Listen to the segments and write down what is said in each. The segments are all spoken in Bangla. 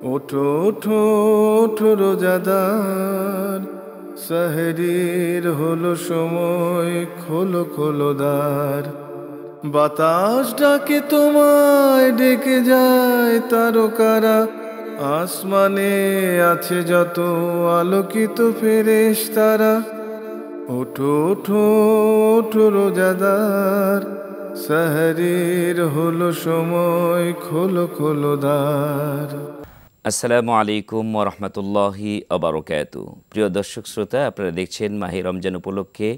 ওঠো ওঠো ওঠো রোজাদার, সেহরির হলো সময়, খোলো খোলো দ্বার। বাতাস ডাকে তোমায়, ডেকে যায় তারকারা, আসমানে আছে যত আলোকিত ফেরেশতারা। ওঠো ওঠো ওঠো রোজাদার, সেহরির হলো সময়, খোলো খোলো দ্বার। আসসালামু আলাইকুম ওরহমতুল্লাহি আবরকাতু। প্রিয় দর্শক শ্রোতা, আপনারা দেখছেন মাহে রমজান উপলক্ষে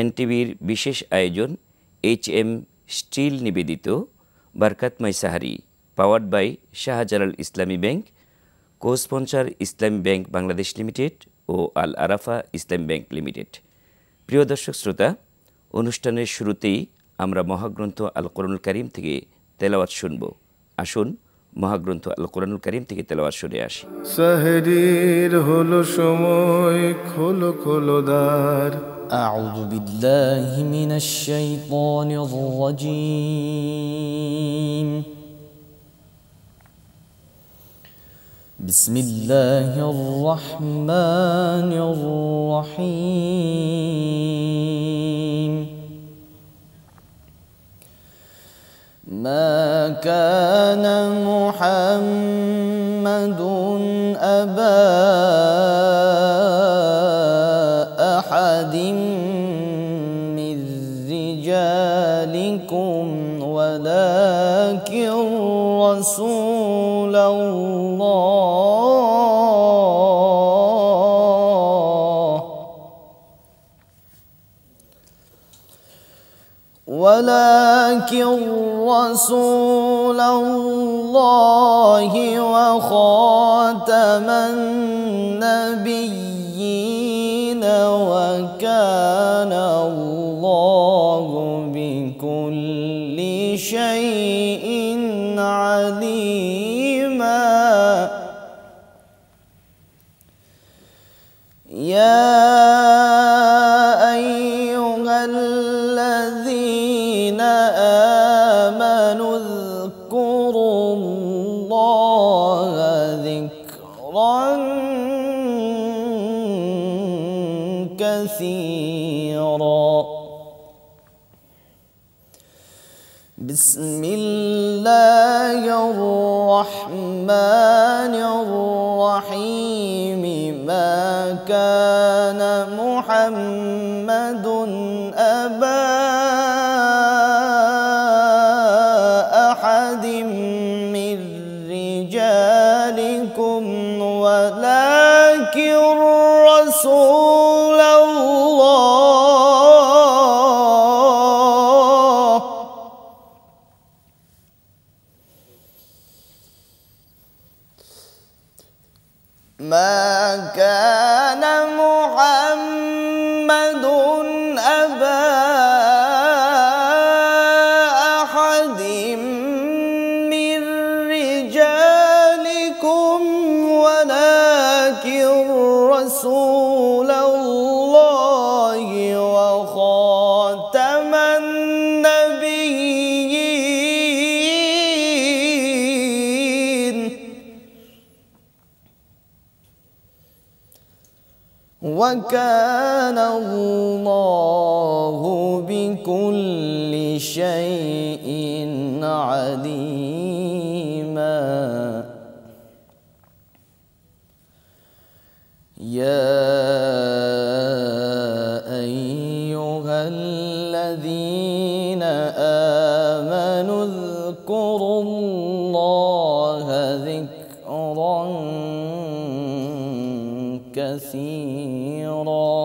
এনটিভির বিশেষ আয়োজন HM স্টিল নিবেদিত বরকতময় সাহারি, powered by Shahjalal Islami bank, co sponsor Islami bank Bangladesh limited ও আল আরাফা ইসলামী ব্যাংক লিমিটেড। প্রিয় দর্শক শ্রোতা, অনুষ্ঠানের শুরুতেই আমরা মহাগ্রন্থ আল কোরআনুল কারীম থেকে তেলাওয়াত শুনব। আসুন মহাগ্রন্থ আল কোরআনুল কারীম থেকে তেলাওয়াত শুনে আসি। সেহরির হলো সময়, খোলো খোলো দ্বার। أعوذ بالله من الشيطان الرجيم. بسم الله الرحمن الرحيم. ما كان محمد أبا أحد من رجالكم ولكن رسول الله وخاتم النبيين وكان الله بكل شيء عليما. يا أيها الذين آمنوا اذكروا الله ذكرا كثيرا. بسم الله الرحمن الرحيم. ما كان محمد أبا أحد من رجالكم ولكن رسول الله ما كان محمد أبا أحد من رجالكم ولكن رسول الله وخاتم النبيين وكان الله بكل شيء عليما. يا أيها الذين آمنوا اذكروا الله ذكرا كثيرا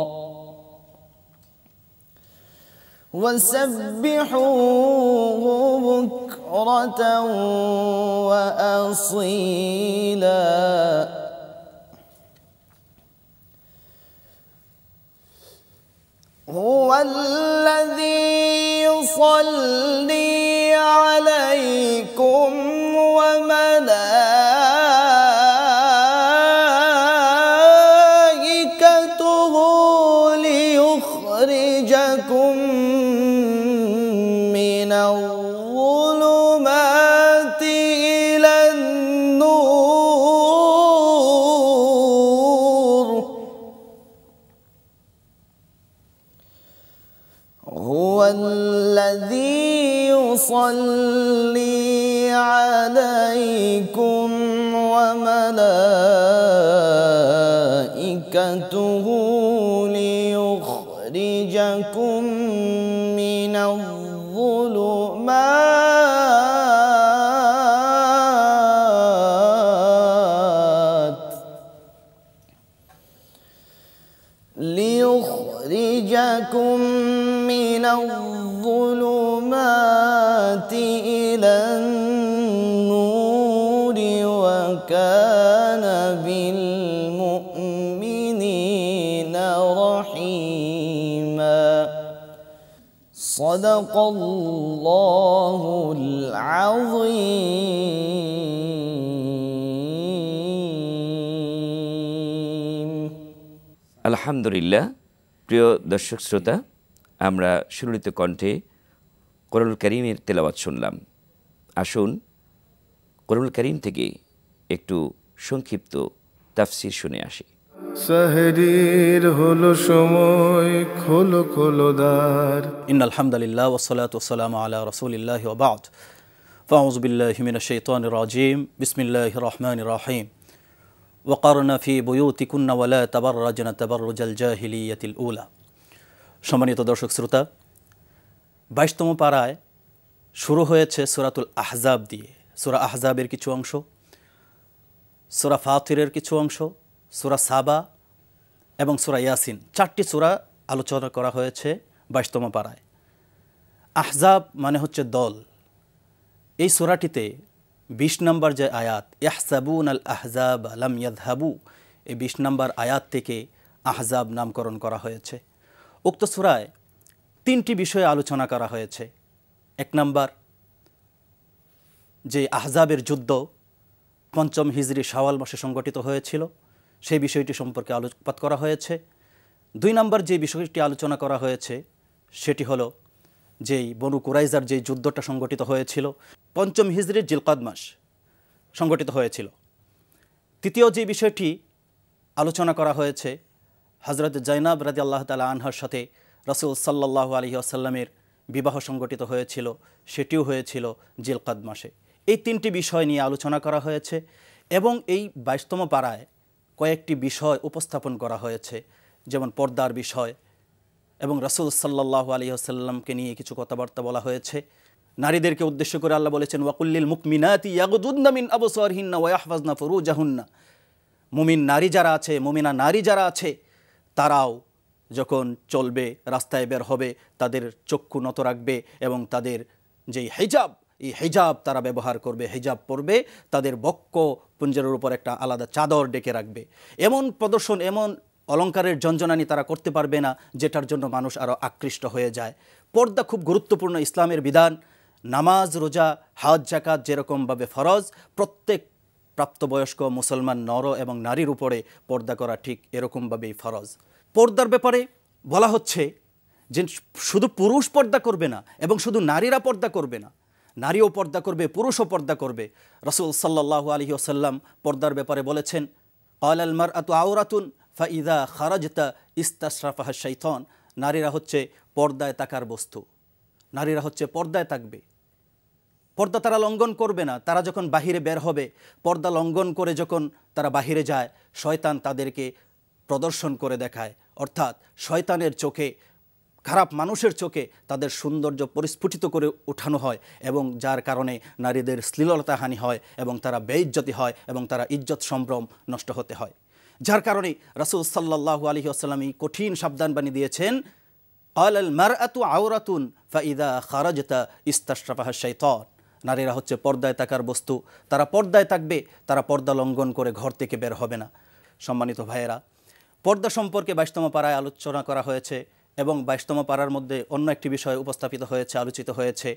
وسبحوه بكرة وأصيلا. هو الذي يصلي عليكم وملائكته ليخرجكم من الظلمات إلى النور يصلي عليكم وملائكته ليخرجكم من الظلمات إلى النور وكان بالمؤمنين رحيما صدق الله العظيم আলহামদুলিল্লাহ। প্রিয় দর্শক শ্রোতা, আমরা সুললিত কণ্ঠে কোরআনুল কারীমের তেলাওয়াত শুনলাম। আসুন কোরআনুল কারীম থেকে একটু সংক্ষিপ্ত তাফসির শুনে আসি। সাহরির হলো সময়, খোলো খোলো দ্বার। ইন্নাল হামদুলিল্লাহ ওয়াসসালাতু ওয়াসসালামু আলা রাসূলিল্লাহি ওয়া বা'দ। ফাউযু বিল্লাহি মিনাশ শাইতানির রাজীম। বিসমিল্লাহির রহমানির রহিম। ওয়াকারনা ফি বুয়ুতিকুন্না ওয়া লা তাবাররাজনা তাবাররুজাল জাহিলিয়াতিল উলা। সম্মানিত দর্শক শ্রোতা, 22তম পারায় শুরু হয়েছে সূরাতুল আহজাব দিয়ে। সূরা আহজাবের কিছু অংশ, সূরা ফাতিরের কিছু অংশ, সূরা সাবা এবং সূরা ইয়াসিন, 4টি সূরা আলোচনা করা হয়েছে 22তম পারায়। আহজাব মানে হচ্ছে দল। এই সূরাটিতে 20 নম্বর যে আয়াত, ইয়াহসাবুন আল আহজাব লাম ইয়াযহাবু, এই 20 নম্বর আয়াত থেকে আহজাব নামকরণ করা হয়েছে। উক্ত সূরায় 3টি বিষয়ে আলোচনা করা হয়েছে। 1 নম্বর, যে আহজাবের যুদ্ধ 5ম হিজরি শাওয়াল মাসে সংগঠিত হয়েছিল, সেই বিষয়টি সম্পর্কে আলোকপাত করা হয়েছে। 2 নম্বর যে বিষয়টি আলোচনা করা হয়েছে সেটি হলো যেই বনু কুরাইজার যে যুদ্ধটা সংগঠিত হয়েছিল 5ম হিজরির জিলকাদ মাস সংগঠিত হয়েছিল। 3য় যে বিষয়টি আলোচনা করা হয়েছে, হযরত জাইনাব রাদিয়াল্লাহু তাআলা আনহার সাথে রাসূল সাল্লাল্লাহু আলাইহি ওয়াসাল্লামের বিবাহ সংগঠিত হয়েছিল, সেটিও হয়েছিল জিলকাদ মাসে। এই 3টি বিষয় নিয়ে আলোচনা করা হয়েছে এবং এই 22তম পারায় কয়েকটি বিষয় উপস্থাপন করা হয়েছে, যেমন পর্দার বিষয় এবং রাসূল সাল্লাল্লাহু আলাইহি ওয়াসাল্লামকে নিয়ে কিছু কথাবার্তা বলা হয়েছে। নারীদেরকে উদ্দেশ্য করে আল্লাহ বলেছেন, ওয়াকুল্লিল মুকমিনাতি ইয়াগুদুদনা মিন আবসারিহিন্না ওয়া ইয়াহফাজনা ফুরুজাহুন্না। মুমিন নারী যারা আছে, মুমিনা নারী যারা আছে, তারাও যখন চলবে, রাস্তায় বের হবে, তাদের চক্ষু নত রাখবে এবং তাদের যেই হিজাব, এই হিজাব তারা ব্যবহার করবে, হিজাব পরবে, তাদের বক্ষ পুঞ্জের উপর একটা আলাদা চাদর ডেকে রাখবে। এমন প্রদর্শন, এমন অলঙ্কারের ঝনঝনানি তারা করতে পারবে না যেটার জন্য মানুষ আরও আকৃষ্ট হয়ে যায়। পর্দা খুব গুরুত্বপূর্ণ ইসলামের বিধান। নামাজ, রোজা, হজ, যাকাত যেরকমভাবে ফরজ, প্রত্যেক প্রাপ্তবয়স্ক মুসলমান নর এবং নারীর উপরে পর্দা করা ঠিক এরকমভাবেই ফরজ। পর্দার ব্যাপারে বলা হচ্ছে যে শুধু পুরুষ পর্দা করবে না এবং শুধু নারীরা পর্দা করবে না, নারীও পর্দা করবে, পুরুষও পর্দা করবে। রাসূল সাল্লাল্লাহু আলাইহি ওয়াসাল্লাম পর্দার ব্যাপারে বলেছেন, ক্বালাল মারআতু আওরাতুন ফাইদা খারাজতা ইস্তাশরাফাহা শাইতান। নারীরা হচ্ছে পর্দায় তাকার বস্তু, নারীরা হচ্ছে পর্দায় তাকবে, পর্দা তারা লঙ্ঘন করবে না। তারা যখন বাহিরে বের হবে, পর্দা লঙ্ঘন করে যখন তারা বাহিরে যায়, শয়তান তাদেরকে প্রদর্শন করে দেখায়, অর্থাৎ শয়তানের চোখে, খারাপ মানুষের চোখে তাদের সৌন্দর্য পরিস্ফুটিত করে ওঠানো হয় এবং যার কারণে নারীদের শ্লীলতাহানি হয় এবং তারা বেইজ্জতি হয় এবং তারা ইজ্জত সম্ভ্রম নষ্ট হতে হয়। যার কারণে রাসূল সাল্লাল্লাহু আলাইহি ওয়াসাল্লাম এই কঠিন সাবধানবাণী দিয়েছেন, ক্বালাল মারআতু আওরাতুন ফাইদা খারাজতা ইস্তাশরাফাহা শাইতান। নারীরা হচ্ছে পর্দায় তাকার বস্তু, তারা পর্দায় থাকবে, তারা পর্দা লঙ্ঘন করে ঘর থেকে বের হবে না। সম্মানিত ভাইয়েরা, পর্দা সম্পর্কে 22তম পারায় আলোচনা করা হয়েছে এবং 22তম পারার মধ্যে অন্য একটি বিষয় উপস্থাপিত হয়েছে, আলোচিত হয়েছে।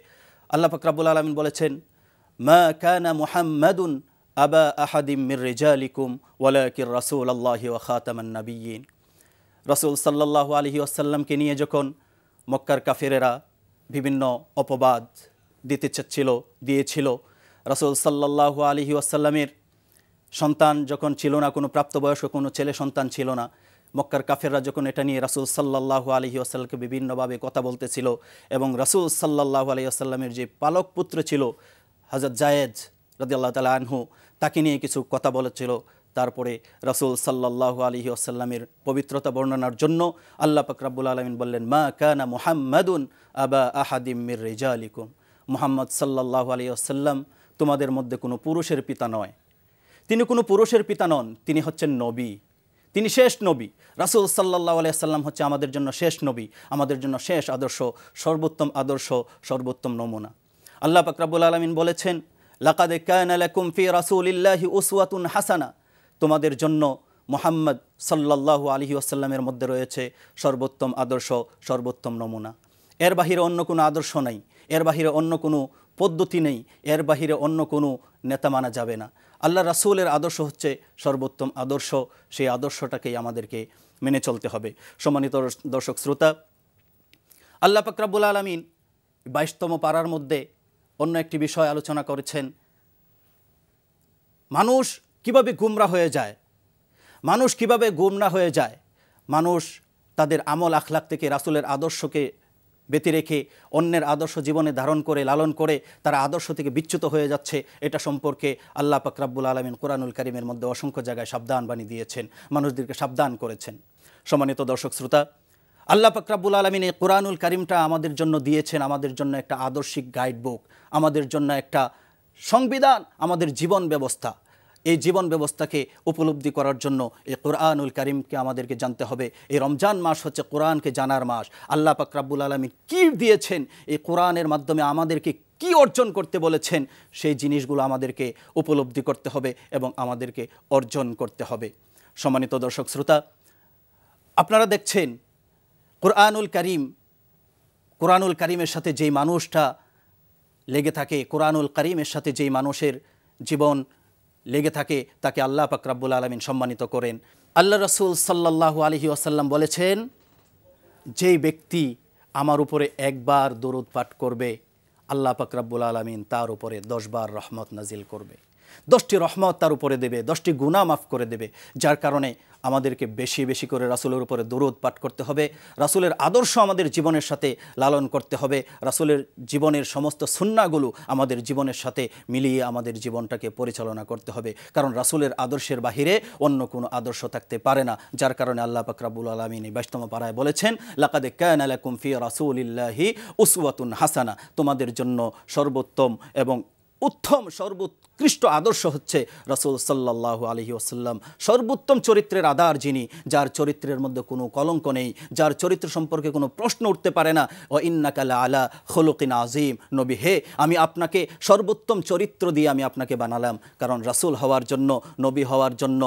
আল্লাহ পাক রব্বুল আলামিন বলেছেন, মা কানা মুহাম্মাদুন আবা আহাদিম মির রিজালিকুম ওয়ালাকিন রাসূলুল্লাহি ওয়া খাতামান নাবিয়্যিন। রাসূল সাল্লাল্লাহু আলাইহি ওয়াসাল্লামকে নিয়ে যখন মক্কার কাফেরেরা বিভিন্ন অপবাদ দিয়েছিল, রাসূল সাল্লাল্লাহু আলাইহি ওয়াসাল্লামের সন্তান যখন ছিল না, কোনো প্রাপ্তবয়স্ক কোনো ছেলে সন্তান ছিল না, মক্কার কাফেররা যখন এটা নিয়ে রাসূল সাল্লাল্লাহু আলাইহি ওয়াসাল্লামকে বিভিন্নভাবে কথা বলতেছিল এবং রাসূল সাল্লাল্লাহু আলাইহি ওয়াসাল্লামের যে পালক পুত্র ছিল হযরত জায়েদ রাদিয়াল্লাহু তাআলা আনহু, তাকে নিয়ে কিছু কথা বলেছিল, তারপরে রাসূল সাল্লাল্লাহু আলাইহি ওয়াসাল্লামের পবিত্রতা বর্ণনার জন্য আল্লাহ পাক রব্বুল আলামিন বললেন, মা কানা মুহাম্মাদুন আবা আহাদিম মির রিজালিকুম, মুহাম্মদ সাল্লাল্লাহু আলাইহি ওয়াসাল্লাম তোমাদের মধ্যে কোনো পুরুষের পিতা নয়। তিনি কোনো পুরুষের পিতা নন, তিনি হচ্ছেন নবী, তিনি শেষ নবী। রাসূল সাল্লাল্লাহু আলাইহি ওয়াসাল্লাম হচ্ছে আমাদের জন্য শেষ নবী, আমাদের জন্য শেষ আদর্শ, সর্বোত্তম আদর্শ, সর্বোত্তম নমুনা। আল্লাহ পাক রব্বুল আলামিন বলেছেন, লাকাদ কানা লাকুম ফি রাসূলিল্লাহি উসওয়াতুন হাসানা, তোমাদের জন্য মুহাম্মদ সাল্লাল্লাহু আলাইহি ওয়াসাল্লামের মধ্যে রয়েছে সর্বোত্তম আদর্শ, সর্বোত্তম নমুনা। এর বাহিরে অন্য কোনো আদর্শ নাই, এর বাহিরে অন্য কোনো পদ্ধতি নেই, এর বাহিরে অন্য কোনো নেতা মানা যাবে না। আল্লাহ রাসূলের আদর্শ হচ্ছে সর্বোত্তম আদর্শ, সেই আদর্শটাকেই আমাদেরকে মেনে চলতে হবে। সম্মানিত দর্শক শ্রোতা, আল্লাহ পাক রব্বুল আলামিন 22তম পারার মধ্যে অন্য একটি বিষয় আলোচনা করেছেন, মানুষ কিভাবে গুমরাহ হয়ে যায়, মানুষ কিভাবে গুমরাহ হয়ে যায়, মানুষ তাদের আমল আখলাক থেকে রাসূলের আদর্শকে ব্যতি রেখে অন্যের আদর্শ জীবনে ধারণ করে লালন করে তারা আদর্শ থেকে বিচ্যুত হয়ে যাচ্ছে, এটা সম্পর্কে আল্লাহ পাক রব্বুল আলামিন কোরআনুল কারীমের মধ্যে অসংখ্য জায়গায় সাবধান বাণী দিয়েছেন, মানুষদেরকে সাবধান করেছেন। সম্মানিত দর্শক শ্রোতা, আল্লাহ পাক রব্বুল আলামিন এই কোরআনুল কারীমটা আমাদের জন্য দিয়েছেন, আমাদের জন্য একটা আদর্শিক গাইড বুক, আমাদের জন্য একটা সংবিধান, আমাদের জীবন ব্যবস্থা। এই জীবন ব্যবস্থাকে উপলব্ধি করার জন্য এই কোরআনুল কারীমকে আমাদেরকে জানতে হবে। এই রমজান মাস হচ্ছে কোরআনকে জানার মাস। আল্লাহ পাক রব্বুল আলামিন কী দিয়েছেন, এই কোরআনের মাধ্যমে আমাদেরকে কি অর্জন করতে বলেছেন, সেই জিনিসগুলো আমাদেরকে উপলব্ধি করতে হবে এবং আমাদেরকে অর্জন করতে হবে। সম্মানিত দর্শক শ্রোতা, আপনারা দেখছেন কোরআনুল কারীমের সাথে যেই মানুষটা লেগে থাকে, কোরআনুল কারীমের সাথে যেই মানুষের জীবন লেগে থাকে, তাকে আল্লাহ পাক রব্বুল আলামিন সম্মানিত করেন। আল্লাহ রাসূল সাল্লাল্লাহু আলাইহি ওয়াসাল্লাম বলেছেন, যেই ব্যক্তি আমার উপরে একবার দরুদ পাঠ করবে, আল্লাহ পাক রব্বুল আলামিন তার উপরে 10 বার রহমত নাজিল করবে, 10টি রহমত তার উপরে দেবে, 10টি গুনাহ মাফ করে দেবে। যার কারণে আমাদেরকে বেশি বেশি করে রাসূলের উপরে দরুদ পাঠ করতে হবে, রাসূলের আদর্শ আমাদের জীবনের সাথে লালন করতে হবে, রাসূলের জীবনের সমস্ত সুন্নাহগুলো আমাদের জীবনের সাথে মিলিয়ে আমাদের জীবনটাকে পরিচালনা করতে হবে। কারণ রাসূলের আদর্শের বাহিরে অন্য কোনো আদর্শ থাকতে পারে না। যার কারণে আল্লাহ পাক রব্বুল আলামিন 22তম পারায় বলেছেন, লাকাদ কানা লাকুম ফি রাসূলিল্লাহি উসওয়াতুন হাসানা, তোমাদের জন্য সর্বোত্তম এবং উত্তম সর্বোৎকৃষ্ট আদর্শ হচ্ছে রাসূল সাল্লাল্লাহু আলাইহি ওয়াসাল্লাম, সর্বোত্তম চরিত্রের আধার যিনি, যার চরিত্রের মধ্যে কোনো কলঙ্ক নেই, যার চরিত্র সম্পর্কে কোনো প্রশ্ন উঠতে পারে না। ওয়া ইন্নাকা লাআলা খুলুকিন আযীম, নবী হে, আমি আপনাকে সর্বোত্তম চরিত্র দিয়ে আমি আপনাকে বানালাম। কারণ রাসূল হওয়ার জন্য, নবী হওয়ার জন্য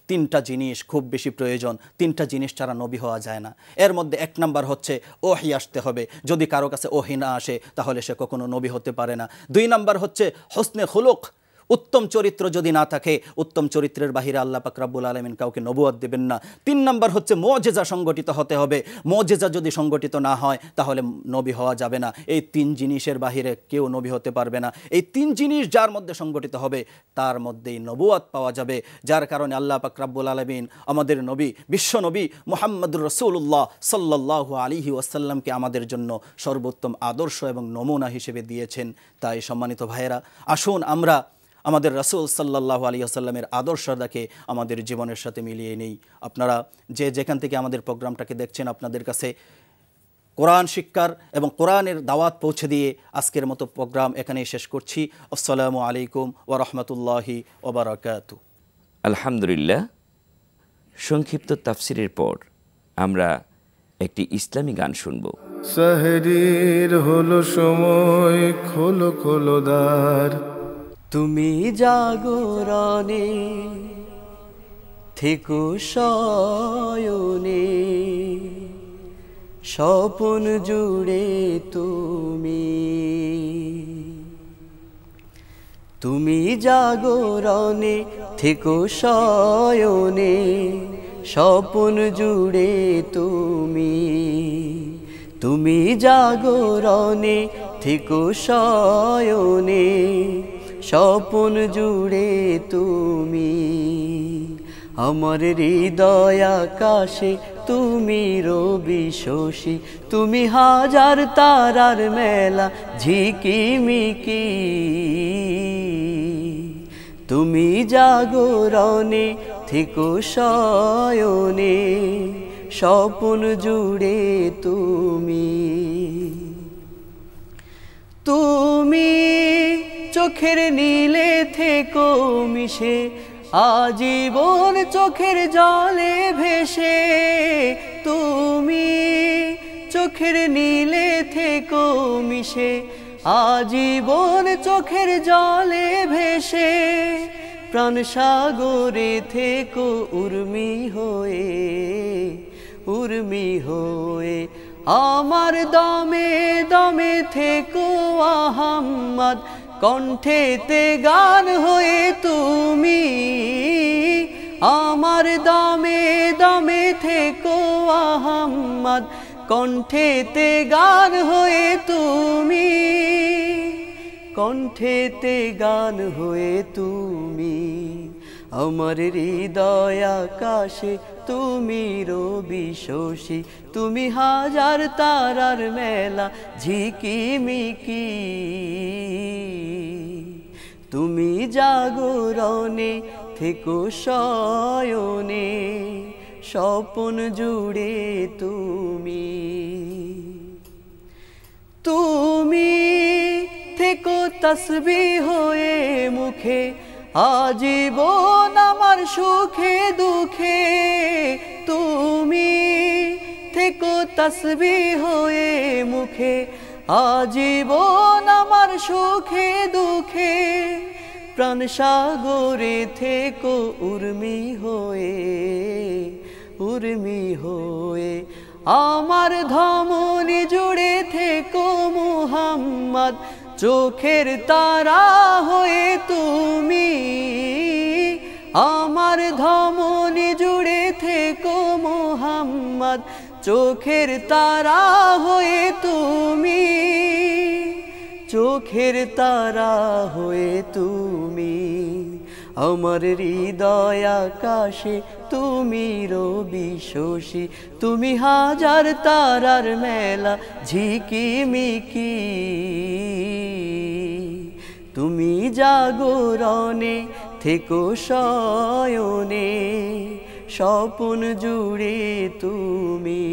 3টা জিনিস খুব বেশি প্রয়োজন, 3টা জিনিস ছাড়া নবী হওয়া যায় না। এর মধ্যে 1 নাম্বার হচ্ছে ওহী আসতে হবে, যদি কারো কাছে ওহী না আসে তাহলে সে কখনো নবী হতে পারে না। 2 নাম্বার হচ্ছে হুসনে খুলুক, উত্তম চরিত্র যদি না থাকে, উত্তম চরিত্রের বাহিরে আল্লাহ পাক রব্বুল আলামিন কাউকে নবুয়ত দেবেন না। 3 নাম্বার হচ্ছে মুজিজা সংগঠিত হতে হবে, মুজিজা যদি সংগঠিত না হয় তাহলে নবী হওয়া যাবে না। এই 3 জিনিসের বাহিরে কেউ নবী হতে পারবে না। এই 3 জিনিস যার মধ্যে সংগঠিত হবে তার মধ্যেই নবুয়ত পাওয়া যাবে। যার কারণে আল্লাহ পাক রব্বুল আলামিন আমাদের নবী, বিশ্ব নবী মুহাম্মদুর রাসূলুল্লাহ সাল্লাল্লাহু আলাইহি ওয়াসাল্লামকে আমাদের জন্য সর্বোত্তম আদর্শ এবং নমুনা হিসেবে দিয়েছেন। তাই সম্মানিত ভাইয়েরা, আসুন আমরা আমাদের রাসূল সাল্লাল্লাহু আলাইহি ওয়াসাল্লামের আদর্শটাকে আমাদের জীবনের সাথে মিলিয়ে নেই। আপনারা যে যেখান থেকে আমাদের প্রোগ্রামটাকে দেখছেন, আপনাদের কাছে কোরআন শিক্ষার এবং কোরআনের দাওয়াত পৌঁছে দিয়ে আজকের মতো প্রোগ্রাম এখানেই শেষ করছি। আসসালামু আলাইকুম ওয়া রাহমাতুল্লাহি ওয়া বারাকাতুহু। আলহামদুলিল্লাহ, সংক্ষিপ্ত তাফসিরের পর আমরা একটি ইসলামী গান শুনব। সাহরির হলো সময়, খোলো খোলো দ্বার, তুমি জাগরণে থেকো শয়নে, স্বপন জুড়ে তুমি জাগরণে থেকো শয়নে, স্বপন জুড়ে তুমি জাগরণে থেকো শয়নে, স্বপন জুড়ে আমার হৃদয় আকাশে তুমি রবি শশী, তুমি হাজার তারার মেলা ঝিকিমিকি। তুমি জাগরণে থেকো শয়নে, স্বপ্ন জুড়ে তুমি। তুমি চোখের নীলে থেকো মিশে, আজীবন চোখের জলে ভেসে। তুমি চোখের নীলে থেকো মিশে, আজীবন চোখের জলে ভেসে। প্রাণ সাগরে থেকো উর্মি হয়ে, উর্মি হয়ে। আমার দমে দমে থেকো আহাম্মদ, কণ্ঠেতে গান হয়ে তুমি। আমার দমে দমে থেকো আহাম্মদ, কণ্ঠেতে গান হয়ে তুমি। কণ্ঠেতে গান হয়ে তুমি। আমার হৃদয় আকাশে তুমি রবি শশী, তুমি হাজার তারার মেলা ঝিকিমিকি। তুমি জাগরণে থেকো শয়নে, স্বপ্ন জুড়ে তুমি। তুমি থেকো তাসবিহ হয়ে মুখে, আজীবন আমার সুখে দুঃখে। তুমি থেকো তাসবিহ হয়ে মুখে, আজীবন আমার সুখে দুঃখে। প্রাণ সাগরে থেকো উর্মি হয়ে, উর্মি হয়ে। আমার ধমনী জুড়ে থেকো মুহাম্মদ, চোখের তারা হয়ে তুমি। আমার ধমনী জুড়ে থেকো মুহাম্মদ, চোখের তারা হয়ে তুমি। চোখের তারা হয়ে তুমি। আমার হৃদয় আকাশে তুমি রবি শশী, তুমি হাজার তারার মেলা ঝিকিমিকি। তুমি জাগরণে থেকো শয়নে, স্বপ্ন জুড়ে তুমি।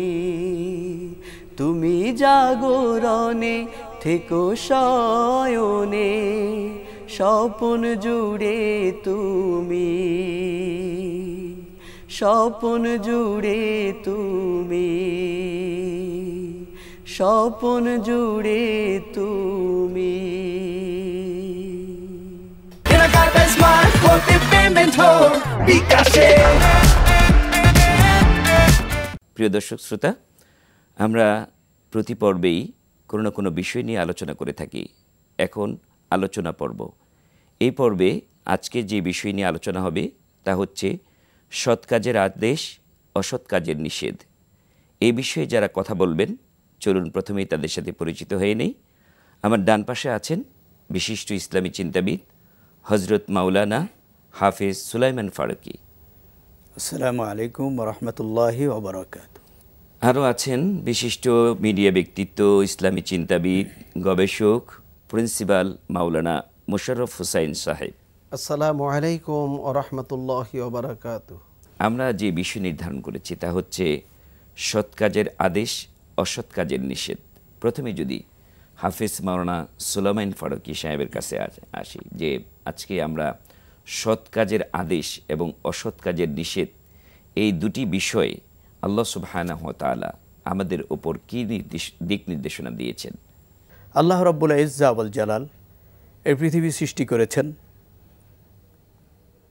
তুমি জাগরণে থেকো শয়নে, স্বপ্ন জুড়ে তুমি। স্বপ্ন জুড়ে তুমি। স্বপ্ন জুড়ে তুমি। কেনাকাটায় স্মার্ট হতে পেমেন্ট হোক বিকাশে। প্রিয় দর্শক শ্রোতা, আমরা প্রতি পর্বেই কোনো না কোনো বিষয় নিয়ে আলোচনা করে থাকি। এখন আলোচনা পর্ব। এই পর্বে আজকে যে বিষয় নিয়ে আলোচনা হবে তা হচ্ছে সৎ কাজের আদেশ, অসৎ কাজের নিষেধ। এই বিষয়ে যারা কথা বলবেন, চলুন প্রথমেই তাদের সাথে পরিচিত হয়ে নেই। আমার ডান পাশে আছেন বিশিষ্ট ইসলামী চিন্তাবিদ হজরত মাওলানা হাফেজ সুলাইমান ফারুকী। আসসালামু আলাইকুম রহমতুল্লাহি ওয়া বারাকাতুহু। আরও আছেন বিশিষ্ট মিডিয়া ব্যক্তিত্ব, ইসলামী চিন্তাবিদ, গবেষক, প্রিন্সিপাল মাওলানা মোশাররফ হোসাইন সাহেব। আসসালামু আলাইকুম ওয়া রাহমাতুল্লাহি ওয়া বারাকাতুহু। আমরা যে বিষয় নির্ধারণ করেছি তা হচ্ছে সৎ কাজের আদেশ, অসৎ কাজের নিষেধ। প্রথমে যদি হাফেজ মাওলানা সুলাইমান ফারুকী সাহেবের কাছে আসি, যে আজকে আমরা সৎ কাজের আদেশ এবং অসৎ কাজের নিষেধ, এই দুটি বিষয়ে আল্লাহ সুবহানাহু ওয়া তাআলা আমাদের ওপর কী দিক নির্দেশনা দিয়েছেন। আল্লাহ রাব্বুল ইজ্জা ওয়াল জালাল এই পৃথিবী সৃষ্টি করেছেন,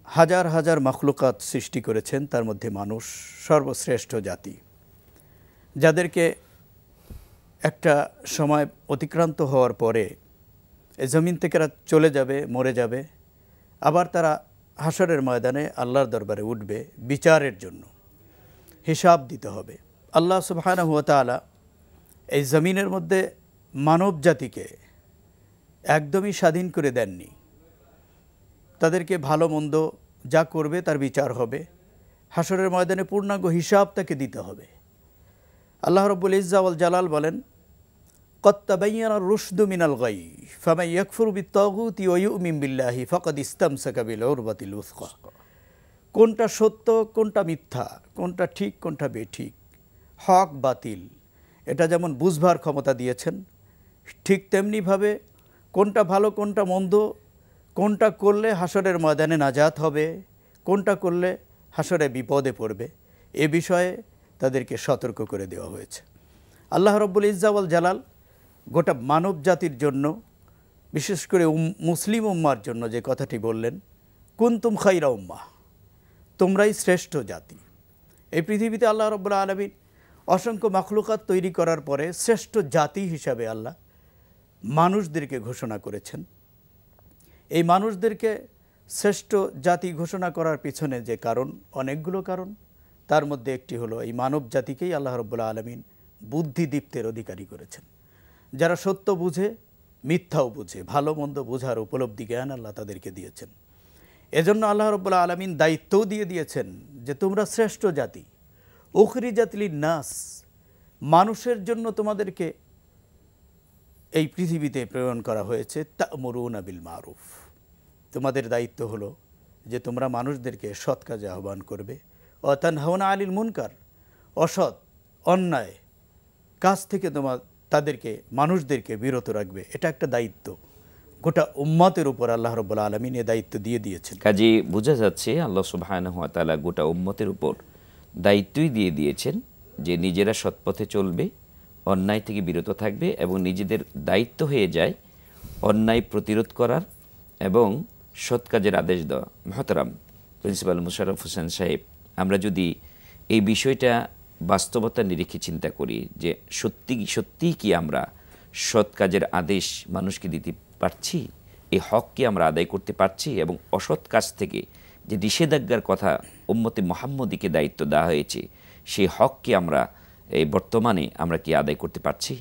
হাজার হাজার মাখলুকাত সৃষ্টি করেছেন, তার মধ্যে মানুষ সর্বশ্রেষ্ঠ জাতি, যাদেরকে একটা সময় অতিক্রান্ত হওয়ার পরে এই জমিন থেকে চলে যাবে, মরে যাবে, আবার তারা হাসরের ময়দানে আল্লাহর দরবারে উঠবে বিচারের জন্য, হিসাব দিতে হবে। আল্লাহ সুবহানাহু ওয়া তাআলা এই জমিনের মধ্যে মানব জাতিকে একদমই স্বাধীন করে দেননি। তাদেরকে ভালো মন্দ যা করবে তার বিচার হবে, হাসরের ময়দানে পূর্ণাঙ্গ হিসাব তাকে দিতে হবে। আল্লাহ রাব্বুল ইজ্জা ওয়াল জালাল বলেন, ক্বাদ তাবায়্যানা আর-রুশদু মিনাল গাই ফামান ইয়াকফুর বিত-তাগুতি ওয়া ইউমিন বিল্লাহি ফাকাদ ইসতামসাকা বিল উরওয়াতিল উসকা। কোনটা সত্য, কোনটা মিথ্যা, কোনটা ঠিক, কোনটা বেঠিক, হক বাতিল, এটা যেমন বুঝবার ক্ষমতা দিয়েছেন, ঠিক তেমনিভাবে কোনটা ভালো, কোনটা মন্দ, কোনটা করলে হাসরের ময়দানে নাজাত হবে, কোনটা করলে হাসরে বিপদে পড়বে, এ বিষয়ে তাদেরকে সতর্ক করে দেওয়া হয়েছে। আল্লাহ রাব্বুল ইজ্জা ওয়াল জালাল গোটা মানব জাতির জন্য, বিশেষ করে মুসলিম উম্মার জন্য যে কথাটি বললেন, কুনতুম খাইরা উম্মাহ, তোমরাই শ্রেষ্ঠ জাতি। এই পৃথিবীতে আল্লাহ রাব্বুল আলামিন অসংখ্য মাখলুকাত তৈরি করার পরে শ্রেষ্ঠ জাতি হিসাবে আল্লাহ মানুষদেরকে ঘোষণা করেছেন। এই মানুষদেরকে শ্রেষ্ঠ জাতি ঘোষণা করার পিছনে যে কারণ, অনেকগুলো কারণ, তার মধ্যে একটি হলো এই মানব জাতিকেই আল্লাহ রাব্বুল আলামিন বুদ্ধিদীপ্তের অধিকারী করেছেন। যারা সত্য বুঝে, মিথ্যাও বুঝে, ভালো মন্দ বোঝার উপলব্ধি জ্ঞান আল্লাহ তাদেরকে দিয়েছেন। এজন্য আল্লাহ রাব্বুল আলামিন দায়িত্বও দিয়ে দিয়েছেন যে তোমরা শ্রেষ্ঠ জাতি, উখরিজাত লিন-নাস, মানুষের জন্য তোমাদেরকে এই পৃথিবীতে প্রেরণ করা হয়েছে। তা'মুরুনা বিল মারুফ, তোমাদের দায়িত্ব হলো যে তোমরা মানুষদেরকে সৎ কাজে আহ্বান করবে। ওয়া তানহাউনা আনিল মুনকার, অসৎ অন্যায় কাজ থেকে তাদেরকে মানুষদেরকে বিরত রাখবে। এটা একটা দায়িত্ব গোটা উম্মতের উপর আল্লাহ রাব্বুল আলামিন এ দায়িত্ব দিয়ে দিয়েছেন। কাজে বোঝা যাচ্ছে আল্লাহ সুবহানাহু ওয়া তাআলা গোটা উম্মতের উপর দায়িত্বই দিয়ে দিয়েছেন যে নিজেরা সৎপথে চলবে, অন্যায় থেকে বিরত থাকবে এবং নিজেদের দায়িত্ব হয়ে যায় অন্যায় প্রতিরোধ করার এবং সৎ কাজের আদেশ দেওয়া। মহতারাম প্রিন্সিপাল মুশাররফ হোসেন সাহেব, আমরা যদি এই বিষয়টা বাস্তবতার নিরিখে চিন্তা করি যে সত্যিই কি আমরা সৎ কাজের আদেশ মানুষকে দিতে পারছি, এই হক কি আমরা আদায় করতে পারছি, এবং অসৎ কাজ থেকে যে নিষেধাজ্ঞার কথা উম্মতে মুহাম্মদীকে দায়িত্ব দেওয়া হয়েছে, সেই হক কি আমরা এই বর্তমানে আমরা কি আদায় করতে পারছি?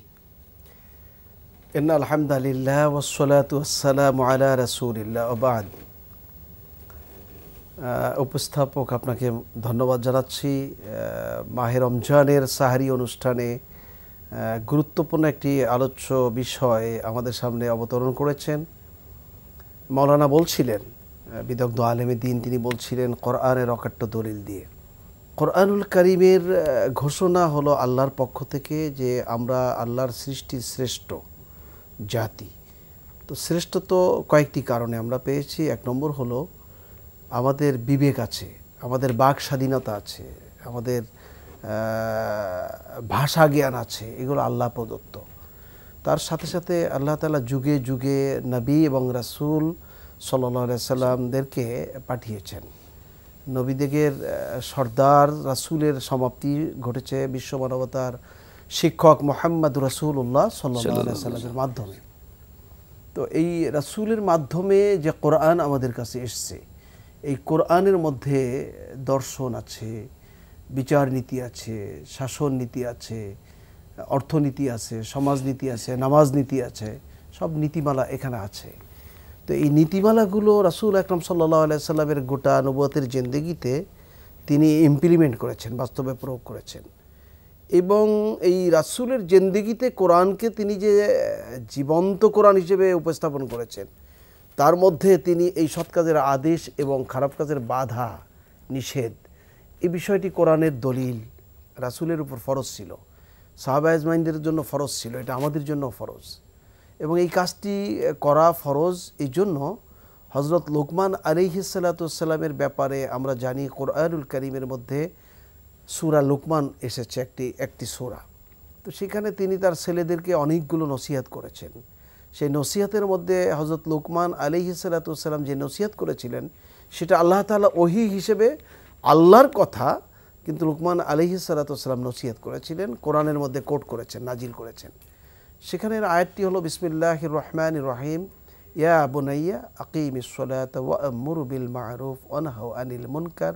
ইন্নাল হামদালিল্লাহ ওয়াসসালাতু ওয়াসসালামু আলা রাসূলিল্লাহ ওয়া বা'দ। উপস্থাপক আপনাকে ধন্যবাদ জানাচ্ছি। মাহে রমজানের সাহারি অনুষ্ঠানে গুরুত্বপূর্ণ একটি আলোচ্য বিষয় আমাদের সামনে অবতরণ করেছেন। মাওলানা বলছিলেন, বিদগ্ধ আলেমে দ্বীন, তিনি বলছিলেন কোরআনের অকাট্য দলিল দিয়ে। কোরআনুল কারীমের ঘোষণা হলো আল্লাহর পক্ষ থেকে যে আমরা আল্লাহর সৃষ্টির শ্রেষ্ঠ জাতি। তো শ্রেষ্ঠ তো কয়েকটি কারণে আমরা পেয়েছি। এক নম্বর হলো আমাদের বিবেক আছে, আমাদের বাক স্বাধীনতা আছে, আমাদের ভাষা জ্ঞান আছে, এগুলো আল্লাহ প্রদত্ত। তার সাথে সাথে আল্লাহ তাআলা যুগে যুগে নবী এবং রাসূল সাল্লাল্লাহু আলাইহি সাল্লামদেরকে পাঠিয়েছেন। নবীদের সর্দার রাসূলের সমাপ্তি ঘটেছে বিশ্ব মানবতার শিক্ষক মুহাম্মদ রাসূলুল্লাহ সাল্লাল্লাহু আলাইহি সাল্লামের মাধ্যমে। তো এই রাসূলের মাধ্যমে যে কোরআন আমাদের কাছে এসছে, এই কোরআনের মধ্যে দর্শন আছে, বিচার নীতি আছে, শাসন নীতি আছে, অর্থনীতি আছে, সমাজনীতি আছে, নামাজ নীতি আছে, সব নীতিমালা এখানে আছে। তো এই নীতিমালাগুলো রাসূল আকরাম সাল্লাল্লাহু আলাইহি সাল্লামের গোটা নবুয়তের জিন্দেগিতে তিনি ইমপ্লিমেন্ট করেছেন, বাস্তবে প্রয়োগ করেছেন। এবং এই রাসূলের জিন্দেগিতে কোরআনকে তিনি যে জীবন্ত কোরআন হিসেবে উপস্থাপন করেছেন, তার মধ্যে তিনি এই সৎ কাজের আদেশ এবং খারাপ কাজের বাধা নিষেধ, এই বিষয়টি কোরআনের দলিল রাসূলের উপর ফরজ ছিল, সাহাবা আজমাইনদের জন্য ফরজ ছিল, এটা আমাদের জন্য ফরজ। এবং এই কাজটি করা ফরজ। এই জন্য হযরত লুকমান আলাইহিস সালাতু ওয়াসসালামের ব্যাপারে আমরা জানি কোরআনুল কারীমের মধ্যে সূরা লুকমান এসেছে, একটি সূরা। তো সেখানে তিনি তার ছেলেদেরকে অনেকগুলো নসিহত করেছেন। সেই নসিহতের মধ্যে হযরত লুকমান আলাইহিস সালাতু ওয়াসসালাম যে নসিহত করেছিলেন, সেটা আল্লাহ তাআলা ওহী হিসেবে আল্লাহর কথা, কিন্তু লুকমান আলাইহিস সালাতু ওয়াসসালাম নসিহত করেছিলেন, কোরআনের মধ্যে কোট করেছেন, নাজিল করেছেন। সেখানের আয়াতটি হলো বিসমিল্লাহির রহমানির রহিম, ইয়া বুনাইয়া আকিমিস সালাতা ওয়া আমুর বিল মা'রুফ ওয়া নাহু আনিল মুনকার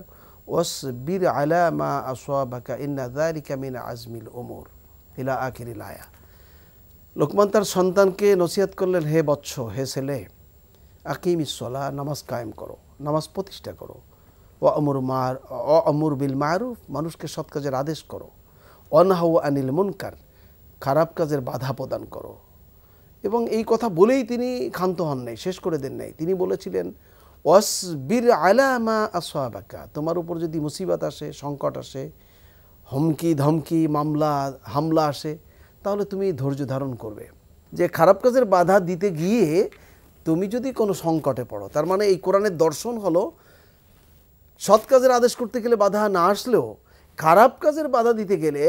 ওয়াসবির আলা মা আসাবাকা ইন্না যালিকা মিন আজমিল উমুর, ইলা আখিরিল আয়া। লোকমান তার সন্তানকে নসিহত করলেন, হে বৎস, হে ছেলে, আকিমিস সালাহ, নামাজ কায়েম করো, নামাজ প্রতিষ্ঠা করো, অমর বিল মারুফ, মানুষকে সৎ কাজের আদেশ করো, অনহাউ আনিল মুনকার, খারাপ কাজের বাধা প্রদান করো। এবং এই কথা বলেই তিনি ক্ষান্ত হন নাই, শেষ করে দেন নাই। তিনি বলেছিলেন ওয়াসবির আলা মা আসওয়াবাকা, তোমার উপর যদি মুসিবত আসে, সংকট আসে, হুমকি ধমকি, মামলা হামলা আসে, তাহলে তুমি ধৈর্য ধারণ করবে। যে খারাপ কাজের বাধা দিতে গিয়ে তুমি যদি কোনো সংকটে পড়ো, তার মানে এই কোরআনের দর্শন হলো সৎ কাজের আদেশ করতে গেলে বাধা না আসলেও খারাপ কাজের বাধা দিতে গেলে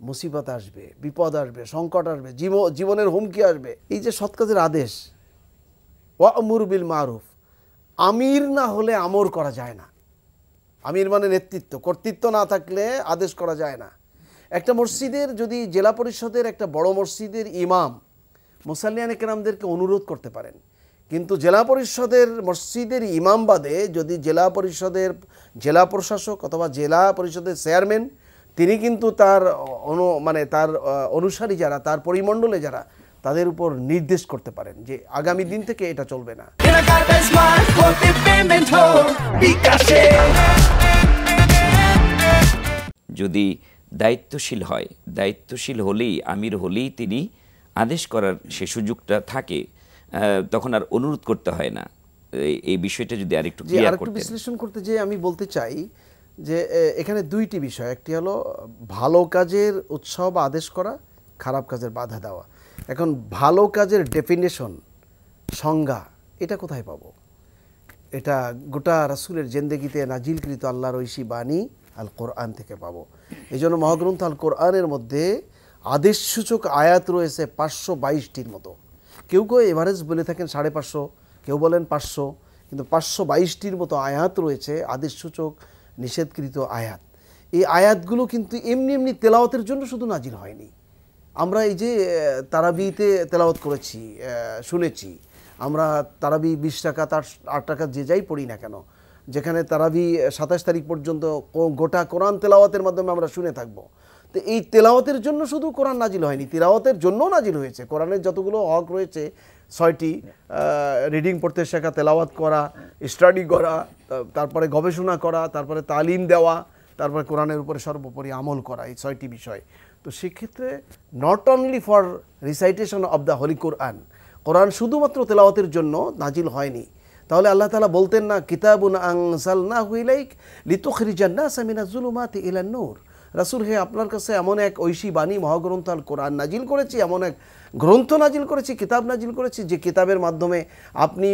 মুসিবত আসবে, বিপদ আসবে, সংকট আসবে, জীবনের হুমকি আসবে। এই যে সৎ কাজের আদেশ, ওয়ামুর বিল মারুফ, আমির না হলে আমর করা যায় না। আমির মানে নেতৃত্ব, কর্তৃত্ব না থাকলে আদেশ করা যায় না। একটা মসজিদের যদি জেলা পরিষদের একটা বড় মসজিদের ইমাম মুসাল্লিয়ানে কেরামদেরকে অনুরোধ করতে পারেন, কিন্তু জেলা পরিষদের মসজিদের ইমাম বাদে যদি জেলা পরিষদের জেলা প্রশাসক অথবা জেলা পরিষদের চেয়ারম্যান, তিনি কিন্তু তার তার অনুসারী যারা, তার পরিমণ্ডলে যারা, তাদের উপর নির্দেশ করতে পারেন যে আগামী দিন থেকে এটা চলবে না। কেনাকাটায় স্মার্ট হতে পেমেন্ট হোক বিকাশে। যদি দায়িত্বশীল হয়, দায়িত্বশীল হলেই, আমির হলেই তিনি আদেশ করার সে সুযোগটা থাকে, তখন আর অনুরোধ করতে হয় না। এই বিষয়টা যদি আরেকটু ক্লিয়ার করতেন। বিশ্লেষণ করতে যে আমি বলতে চাই যে এখানে দুইটি বিষয়, একটি হলো ভালো কাজের উৎসাহ বা আদেশ করা, খারাপ কাজের বাধা দেওয়া। এখন ভালো কাজের ডেফিনেশন, সংজ্ঞা, এটা কোথায় পাবো? এটা গোটা রাসূলের জিন্দেগিতে নাজিলকৃত আল্লাহর ঐশী বাণী আল কোরআন থেকে পাবো। এই জন্য মহাগ্রন্থ আল কোরআনের মধ্যে আদেশসূচক আয়াত রয়েছে 522টির মতো। কেউ কেউ এভারেজ বলে থাকেন 550, কেউ বলেন 500, কিন্তু 522টির মতো আয়াত রয়েছে আদেশসূচক নিষেধকৃত আয়াত। এই আয়াতগুলো কিন্তু এমনি এমনি তেলাওয়াতের জন্য শুধু নাজিল হয়নি। আমরা এই যে তারাবিতে তেলাওয়াত করেছি, শুনেছি, আমরা তারাবি 20 রাকাত 8 রাকাত যে যাই পড়ি না কেন, যেখানে তারাবি 27 তারিখ পর্যন্ত গোটা কোরআন তেলাওয়াতের মাধ্যমে আমরা শুনে থাকবো। তো এই তেলাওয়াতের জন্য শুধু কোরআন নাজিল হয়নি, তিলাওয়াতের জন্যও নাজিল হয়েছে। কোরআনের যতগুলো হক রয়েছে 6টি, রিডিং পড়তে শেখা, তেলাওয়াত করা, স্টাডি করা, তারপরে গবেষণা করা, তারপরে তালিম দেওয়া, তারপরে কোরআনের উপরে সর্বোপরি আমল করা, এই 6টি বিষয়। তো সেক্ষেত্রে not only for recitation of the holy Quran, Quran শুধুমাত্র তেলাওয়াতের জন্য নাজিল হয়নি। তাহলে আল্লাহ তাআলা বলতেন না কিতাবুন আনজালনাহু ইলাইক লিতুখরিজান নাসা মিনাজ জুলুমাতি ইলান নূর, রাসূল হে আপনার কাছে এমন এক ঐশী বাণী মহাগ্রন্থ আল কোরআন নাজিল করেছি, এমন এক গ্রন্থ নাজিল করেছি, কিতাব নাজিল করেছি, যে কিতাবের মাধ্যমে আপনি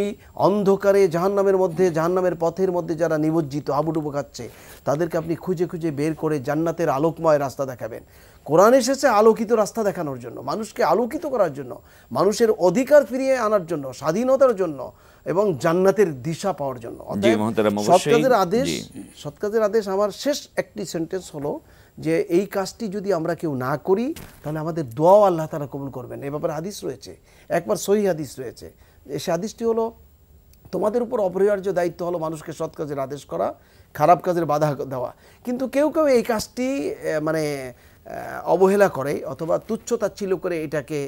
অন্ধকারে জাহান্নামের মধ্যে, জাহান্নামের পথের মধ্যে যারা নিমজ্জিত হাবুডুবু খাচ্ছে, তাদেরকে আপনি খুঁজে খুঁজে বের করে জান্নাতের আলোকময় রাস্তা দেখাবেন। কোরআন এসেছে আলোকিত রাস্তা দেখানোর জন্য, মানুষকে আলোকিত করার জন্য, মানুষের অধিকার ফিরিয়ে আনার জন্য, স্বাধীনতার জন্য এবং জান্নাতের দিশা পাওয়ার জন্য। সৎ কাজের আদেশ আমার শেষ একটি সেন্টেন্স হলো যে এই কাজটি যদি আমরা কেউ না করি তাহলে আমাদের দোয়াও আল্লাহ তাআলা কবুল করবেন। এ ব্যাপারে হাদিস রয়েছে, একবার সহিহ হাদিস রয়েছে। সে হাদিসটি হলো, তোমাদের উপর অপরিহার্য দায়িত্ব হলো মানুষকে সৎ কাজের আদেশ করা, খারাপ কাজের বাধা দেওয়া। কিন্তু কেউ কেউ এই কাজটি অবহেলা করে অথবা তুচ্ছ তাচ্ছিল্য করে এটাকে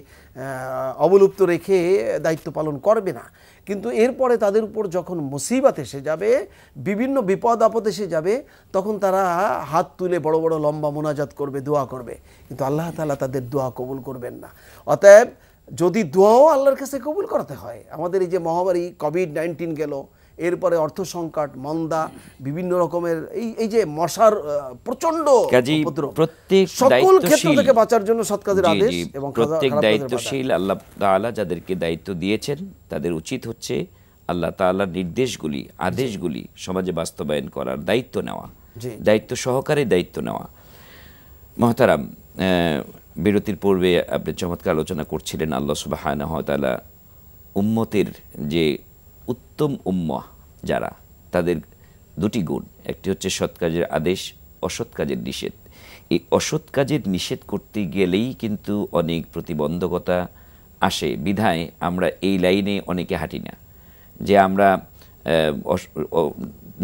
অবলুপ্ত রেখে দায়িত্ব পালন করবে না। কিন্তু এরপরে তাদের উপর যখন মুসিবত এসে যাবে, বিভিন্ন বিপদ আপদ এসে যাবে, তখন তারা হাত তুলে বড় বড় লম্বা মোনাজাত করবে, দোয়া করবে, কিন্তু আল্লাহ তাআলা তাদের দোয়া কবুল করবেন না। অতএব যদি দোয়াও আল্লাহর কাছে কবুল করতে হয়, আমাদের এই যে মহামারী কোভিড-19 গেল, এরপরে অর্থ সংকট, মন্দা, বিভিন্ন রকমের এই যে মশার প্রচন্ড উপদ্রব, সকল ক্ষেত্র থেকে বাঁচার জন্য সৎ কাজের আদেশ এবং প্রত্যেক দায়িত্বশীল আল্লাহ তাআলা যাদেরকে দায়িত্ব দিয়েছেন তাদের উচিত হচ্ছে আল্লাহ তাআলার নির্দেশগুলি, আদেশগুলি সমাজে বাস্তবায়ন করার দায়িত্ব নেওয়া, দায়িত্ব সহকারে দায়িত্ব নেওয়া। মহতারাম, বিরতির পূর্বে আপনি চমৎকার আলোচনা করছিলেন আল্লাহ সুবহানাহু ওয়া তাআলা উম্মতের যে উত্তম উম্মাহ যারা, তাদের দুটি গুণ, একটি হচ্ছে সৎ কাজের আদেশ, অসৎ কাজের নিষেধ। এই অসৎ কাজের নিষেধ করতে গেলেই কিন্তু অনেক প্রতিবন্ধকতা আসে, বিধায় আমরা এই লাইনে অনেকে হাঁটি না। যে আমরা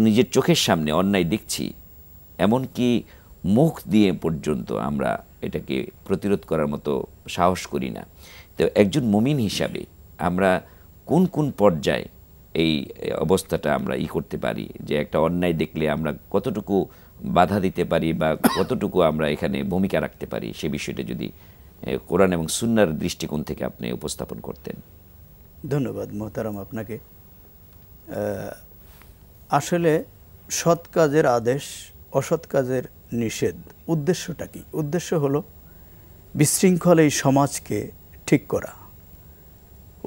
নিজের চোখের সামনে অন্যায় দেখছি, এমনকি মুখ দিয়ে পর্যন্ত আমরা এটাকে প্রতিরোধ করার মতো সাহস করি না। তো একজন মুমিন হিসাবে আমরা কোন কোন পর্যায়ে এই অবস্থাটা আমরা করতে পারি, যে একটা অন্যায় দেখলে আমরা কতটুকু বাধা দিতে পারি বা কতটুকু আমরা এখানে ভূমিকা রাখতে পারি, সে বিষয়টা যদি কোরআন এবং সুন্নাহর দৃষ্টিকোণ থেকে আপনি উপস্থাপন করতেন। ধন্যবাদ মোহতারাম আপনাকে। আসলে সৎ কাজের আদেশ, অসৎ কাজের নিষেধ, উদ্দেশ্যটা কি? উদ্দেশ্য হলো বিশৃঙ্খল এই সমাজকে ঠিক করা,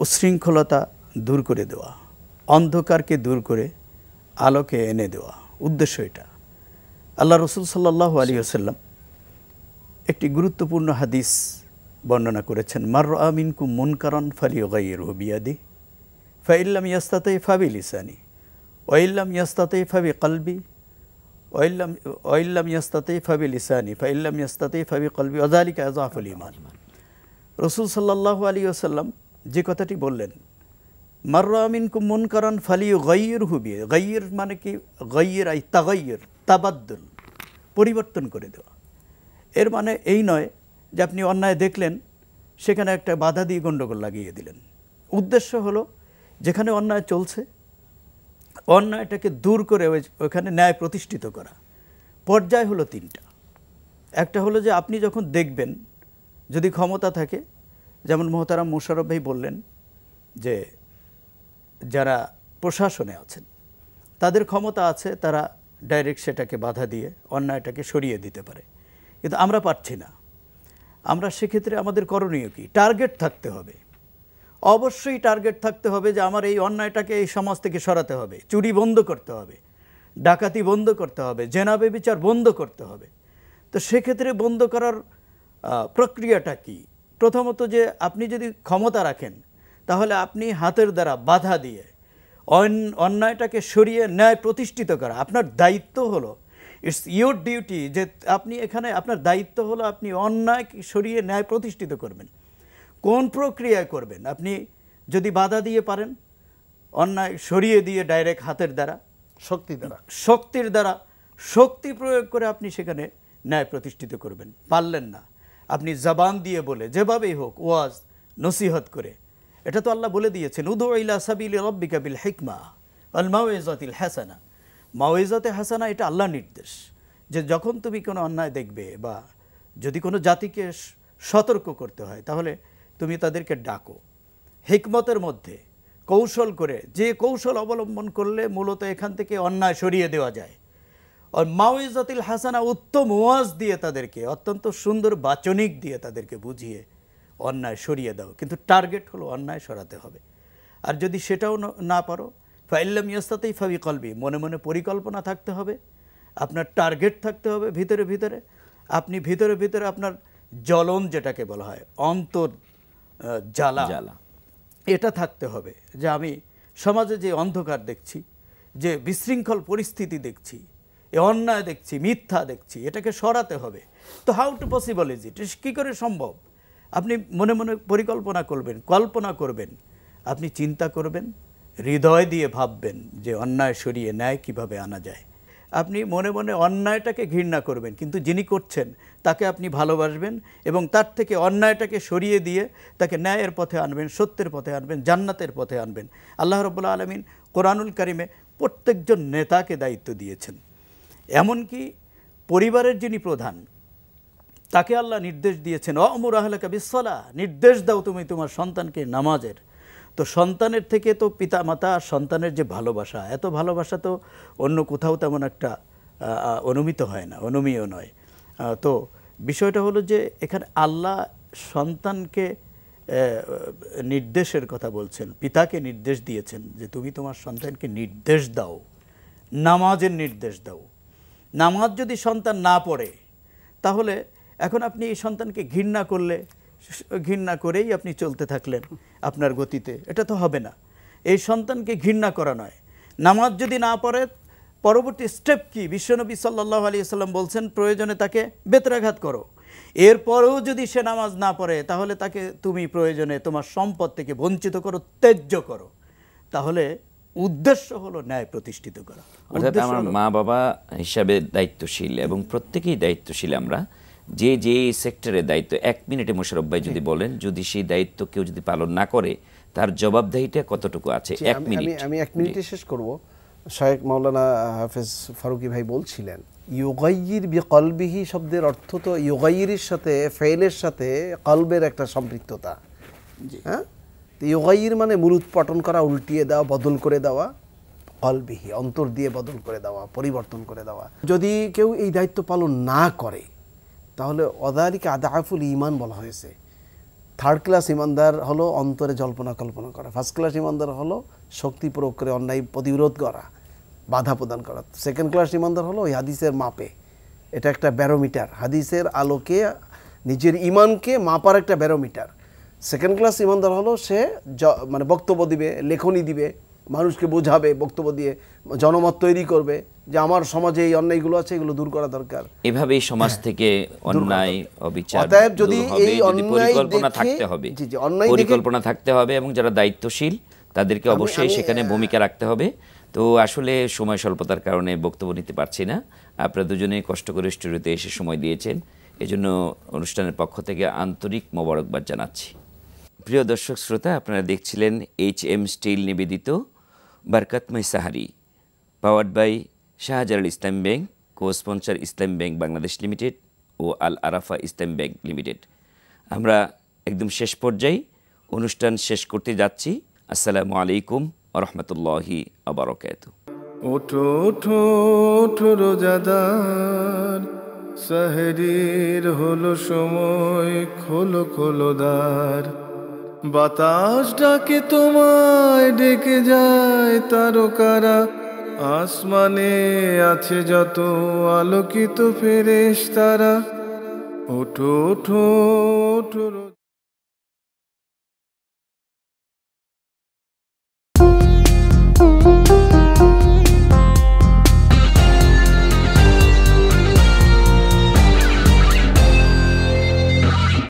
উশৃঙ্খলতা দূর করে দেওয়া, অন্ধকারকে দূর করে আলোকে এনে দেওয়া, উদ্দেশ্য এটা। আল্লাহ রসুল সাল্লাল্লাহু আলাইহি ওয়াসাল্লাম একটি গুরুত্বপূর্ণ হাদিস বর্ণনা করেছেন, মার রাআ মিনকুম মুনকারান ফালিয়ুগাইয়িরহু বিয়াদিহি ফাইন লাম ইয়াস্তাতি ফাবিলিসানি ওয়াইন লাম ইয়াস্তাতি ফাবিকলবি ওয়াইন লাম ইয়াস্তাতি ফাবিলিসানি ফাইন লাম ইয়াস্তাতি ফাবিকলবি ওয়া যালিকা আযআফুল ঈমান। রাসূল সাল্লাল্লাহু আলাইহি ওয়াসাল্লাম যে কথাটি বললেন, মার রাআ মিনকুম মুনকারান ফালিয়ুগাইয়িরহু বিয়াদিহি, গাইয়ির মানে কি? গাইয়ির আই তাগাইয়ুর, তাবাদ্দুল, পরিবর্তন করে দেওয়া। এর মানে এই নয় যে আপনি অন্যায় দেখলেন সেখানে একটা বাধা দিয়ে গণ্ডগোল লাগিয়ে দিলেন। উদ্দেশ্য হলো যেখানে অন্যায় চলছে অন্যায়টাকে দূর করে ওখানে ন্যায় প্রতিষ্ঠিত করা। পর্যায় হলো তিনটা। একটা হলো যে আপনি যখন দেখবেন, যদি ক্ষমতা থাকে, যেমন মোহতারাম মোশাররফ ভাই বললেন যে যারা প্রশাসনে আছেন তাদের ক্ষমতা আছে, তারা ডাইরেক্ট সেটাকে বাধা দিয়ে অন্যায়টাকে সরিয়ে দিতে পারে, কিন্তু আমরা পারছি না। আমরা সেক্ষেত্রে আমাদের করণীয় কি? টার্গেট থাকতে হবে, অবশ্যই টার্গেট থাকতে হবে যে আমার এই অন্যায়টাকে এই সমাজ থেকে সরাতে হবে, চুরি বন্ধ করতে হবে, ডাকাতি বন্ধ করতে হবে, জেনা ব্যভিচার বন্ধ করতে হবে। তো সেক্ষেত্রে বন্ধ করার প্রক্রিয়াটা কি? প্রথমত যে আপনি যদি ক্ষমতা রাখেন তাহলে আপনি হাতের দ্বারা বাধা দিয়ে অন্যায়টাকে সরিয়ে ন্যায় প্রতিষ্ঠিত করা আপনার দায়িত্ব হলো। ইটস ইয়োর ডিউটি যে আপনি এখানে আপনার দায়িত্ব হলো আপনি অন্যায় সরিয়ে ন্যায় প্রতিষ্ঠিত করবেন। কোন প্রক্রিয়ায় করবেন? আপনি যদি বাধা দিয়ে পারেন, অন্যায় সরিয়ে দিয়ে ডাইরেক্ট হাতের দ্বারা, শক্তির দ্বারা শক্তি প্রয়োগ করে আপনি সেখানে ন্যায় প্রতিষ্ঠিত করবেন। পারলেন না, আপনি জবান দিয়ে বলে, যেভাবেই হোক, ওয়াজ নসিহত করে। এটা তো আল্লাহ বলে দিয়েছেন, উদু ইলা সাবিলি রাব্বিকা বিল হিকমা ওয়াল মাউইজাতিল হাসানা। মাউইজাতে হাসানা এটা আল্লাহর নির্দেশ, যে যখন তুমি কোনো অন্যায় দেখবে বা যদি কোনো জাতিকে সতর্ক করতে হয় তাহলে তুমি তাদেরকে ডাকো হিকমতের মধ্যে, কৌশল করে, যে কৌশল অবলম্বন করলে মূলত এখান থেকে অন্যায় সরিয়ে দেওয়া যায়। আর মাউইজাতিল হাসানা, উত্তম ওয়াজ দিয়ে তাদেরকে, অত্যন্ত সুন্দর বাচনিক দিয়ে তাদেরকে বুঝিয়ে অন্যায় সরিয়ে দাও, কিন্তু টার্গেট হলো অন্যায় সরাতে হবে। আর যদি সেটাও না পারো, ফাইন লাম ইয়াস্তাতি ফাবিকলবি, মনে মনে পরিকল্পনা থাকতে হবে, আপনার টার্গেট থাকতে হবে ভিতরে ভিতরে। আপনি ভিতরে ভিতরে আপনার জ্বলন, যেটাকে বলা হয় অন্তর জ্বালা, এটা থাকতে হবে যে আমি সমাজে যে অন্ধকার দেখছি, যে বিশৃঙ্খল পরিস্থিতি দেখছি, এ অন্যায় দেখছি, মিথ্যা দেখছি, এটাকে সরাতে হবে। তো how to possible is it? কী করে সম্ভব? আপনি মনে মনে পরিকল্পনা করবেন, কল্পনা করবেন, আপনি চিন্তা করবেন, হৃদয় দিয়ে ভাববেন যে অন্যায় সরিয়ে ন্যায় কিভাবে আনা যায়। আপনি মনে মনে অন্যায়টাকে ঘৃণা করবেন, কিন্তু যিনি করছেন তাকে আপনি ভালোবাসবেন এবং তার থেকে অন্যায়টাকে সরিয়ে দিয়ে তাকে ন্যায়ের পথে আনবেন, সত্যের পথে আনবেন, জান্নাতের পথে আনবেন। আল্লাহ রাব্বুল আলামিন কোরআনুল কারিমে প্রত্যেকজন নেতাকে দায়িত্ব দিয়েছেন। এমনকি পরিবারের যিনি প্রধান তাকে আল্লাহ নির্দেশ দিয়েছেন, অমুর আহলাকা বিসসালাহ, নির্দেশ দাও তুমি তোমার সন্তানকে নামাজের। তো সন্তানের থেকে তো পিতা মাতা আর সন্তানের যে ভালোবাসা, এত ভালোবাসা তো অন্য কোথাও তেমন একটা অনুমিত হয় না, অনুমীয় নয়। তো বিষয়টা হলো যে এখানে আল্লাহ সন্তানকে নির্দেশের কথা বলছেন, পিতাকে নির্দেশ দিয়েছেন যে তুমি তোমার সন্তানকে নির্দেশ দাও, নামাজের নির্দেশ দাও। নামাজ যদি সন্তান না পড়ে তাহলে এখন আপনি এই সন্তানকে ঘৃণা করলে, ঘৃণা করেই আপনি চলতে থাকলেন আপনার গতিতে, এটা তো হবে না। এই সন্তানকে ঘৃণা করা নয়। নামাজ যদি না পড়ে পরবর্তী স্টেপ কি? বিশ্বনবী সাল্লাল্লাহু আলাইহি ওয়াসাল্লাম বলছেন প্রয়োজনে তাকে বেত্রাঘাত করো। এরপরেও যদি সে নামাজ না পড়ে তাহলে তাকে তুমি প্রয়োজনে তোমার সম্পদ থেকে বঞ্চিত করো, ত্যায্য করো। তাহলে উদ্দেশ্য হলো ন্যায় প্রতিষ্ঠিত করা। অর্থাৎ আমার মা বাবা হিসাবে দায়িত্বশীল এবং প্রত্যেকেই দায়িত্বশীল। আমরা যে যে সেক্টরে দায়িত্ব, 1 মিনিটে মোশাররফ ভাই যদি বলেন, যদি সেই দায়িত্ব কেউ যদি পালন না করে তার জবাবদিহিটা কতটুকু আছে? জি, এক মিনিট। আমি 1 মিনিটে শেষ করব। শায়েখ মাওলানা হাফেজ ফারুকী ভাই বলছিলেন ইউগাইয়ির বিকলবিহি শব্দের অর্থ তো ইউগাইয়ির সাথে ফেইলের সাথে কলবের একটা সম্পৃক্ততা। হ্যাঁ, তো ইউগাইয়ির মানে মূল উৎপাটন করা, উল্টিয়ে দেওয়া, বদল করে দেওয়া, কলবিহি অন্তর দিয়ে বদল করে দেওয়া, পরিবর্তন করে দেওয়া। যদি কেউ এই দায়িত্ব পালন না করে তাহলে অদালিকা আদাফুল ঈমান বলা হয়েছে। 3rd ক্লাস ইমানদার হলো অন্তরে জল্পনা কল্পনা করা, 1st ক্লাস ইমানদার হলো শক্তি প্রয়োগ করে অন্যায় প্রতিরোধ করা, বাধা প্রদান করা, 2nd ক্লাস ইমানদার হলো ওই হাদিসের মাপে। এটা একটা ব্যারোমিটার, হাদিসের আলোকে নিজের ইমানকে মাপার একটা ব্যারোমিটার। 2nd ক্লাস ইমানদার হলো সে মানে বক্তব্য দিবে, লেখনী দিবে, মানুষকে বোঝাবে, বক্তব্য দিয়ে জনমত তৈরি করবে যে আমার সমাজে এই অন্যায়গুলো আছে, এগুলো দূর করা দরকার। এভাবেই সমাজ থেকে অন্যায় অবিচার অতএব যদি দূর হবে, এই যদি অন্যায় পরিকল্পনা দেখে- থাকতে হবে, জি, জি, অন্যায় দেখে- পরিকল্পনা থাকতে হবে এবং যারা দায়িত্বশীল তাদেরকে অবশ্যই সেখানে ভূমিকা রাখতে হবে। তো আসলে সময় স্বল্পতার কারণে বক্তব্য নিতে পারছি না। আপনারা দুজনেই কষ্ট করে স্টুডিওতে এসে সময় দিয়েছেন, এজন্য অনুষ্ঠানের পক্ষ থেকে আন্তরিক মোবারকবাদ জানাচ্ছি। প্রিয় দর্শক শ্রোতা, আপনারা দেখছিলেন HM স্টিল নিবেদিত বরকতময় সাহারি, powered by Shahjalal Islam bank, co sponsor Islam bank Bangladesh limited ও আল আরাফা ইসলাম ব্যাংক লিমিটেড। আমরা একদম শেষ পর্যায়ে অনুষ্ঠান শেষ করতে যাচ্ছি। আসসালামু আলাইকুম ওয়া রাহমাতুল্লাহি ওয়া বারাকাতুহু। ওঠো ওঠো ওঠো রোজাদার, সাহরির হলো সময়, খোলো খোলো দ্বার। বাতাস ডাকে তোমায়, ডেকে যায় তারকারা, আসমানে আছে যত আলোকিত ফেরেশতারা। ওঠো ওঠো ওঠো